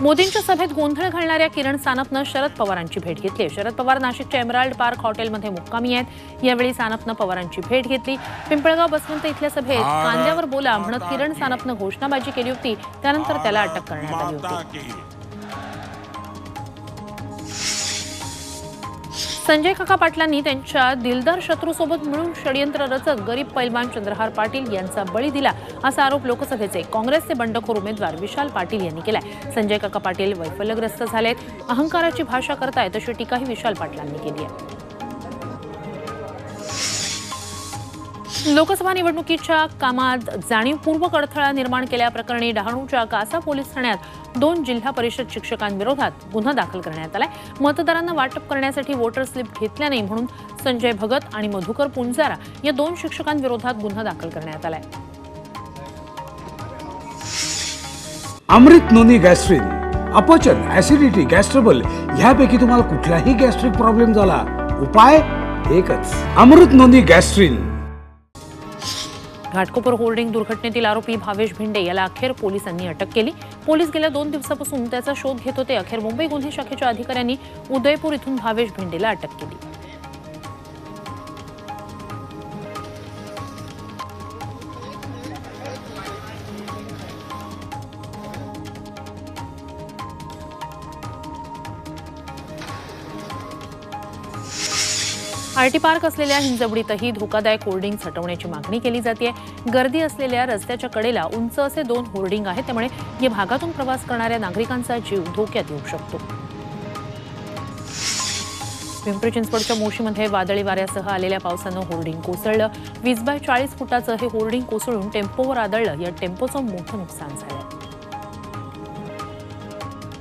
मोदींच्या सभेत गोंधळ घालणाऱ्या किरण सानपनं शरद पवारांची भेट घेतली। शरद पवार नाशिकच्या एमराल्ड पार्क हॉटेलमध्ये मुक्कामी आहेत। यावेळी सानपनं पवारांची भेट घेतली। पिंपळगाव बसवंत इथल्या सभेत कांद्यावर बोला म्हणत किरण सानपनं घोषणाबाजी केली होती। त्यानंतर त्याला अटक करण्यात आली होती। संजय काका पाटलांनी त्यांच्या दिलदार शत्रूसोबत मिळून षडयंत्र रचत गरीब पैलवान चंद्रहार पाटील यांचा बळी दिला असा आरोप लोकसभेचे काँग्रेसचे बंडखोर उमेदवार विशाल पाटील यांनी केलाय। संजय काका पाटील वैफल्यग्रस्त झालेत, अहंकाराची भाषा करतायत अशी टीकाही विशाल पाटलांनी केली आहे। लोकसभा निवडणुकीच्या कामात जाणीवपूर्वक अडथळा निर्माण केल्याप्रकरणी डहाणूच्या कासा पोलीस ठाण्यात 2 जिल्हा परिषद शिक्षकांविरोधात गुन्हा दाखल करण्यात आलाय। मतदारांना वाटप करण्यासाठी वोटर स्लिप घेतल्या नाही म्हणून संजय भगत आणि मधुकर पुंजारा या 2 शिक्षकांविरोधात गुन्हा दाखल करण्यात आलाय। अमृत नोनी गॅस्ट्रिन, अपचन, ऍसिडिटी, गॅस्ट्रबल ह्यापैकी तुम्हाला कुठलाही गॅस्ट्रिक प्रॉब्लेम झाला, उपाय एकच, अमृत नोनी गॅस्ट्रिन। घाटकोपर होर्डिंग दुर्घटनेतील आरोपी भावेश भिंडे याला अखेर पोलिसांनी अटक केली। पोलीस गेल्या 2 दिवसापासून त्याचा शोध घेत होते। अखेर मुंबई गुन्हे शाखेच्या अधिकाऱ्यांनी उदयपूर इथून भावेश भिंडेला अटक केली। आरटी पार्क असलेल्या हिंजवडीतही धोकादायक होर्डिंग्स हटवण्याची मागणी केली जाते। गर्दी असलेल्या रस्त्याच्या कडेला उंच असे 2 होर्डिंग आहेत, त्यामुळे या भागातून प्रवास करणाऱ्या नागरिकांचा जीव धोक्यात येऊ शकतो। पिंपरी चिंचवडच्या मोशीमध्ये वादळी वाऱ्यासह आलेल्या पावसानं होर्डिंग कोसळलं। 20 बाय 40 फुटाचं हे होर्डिंग कोसळून टेम्पोवर आदळलं। या टेम्पोचं मोठं नुकसान झालं।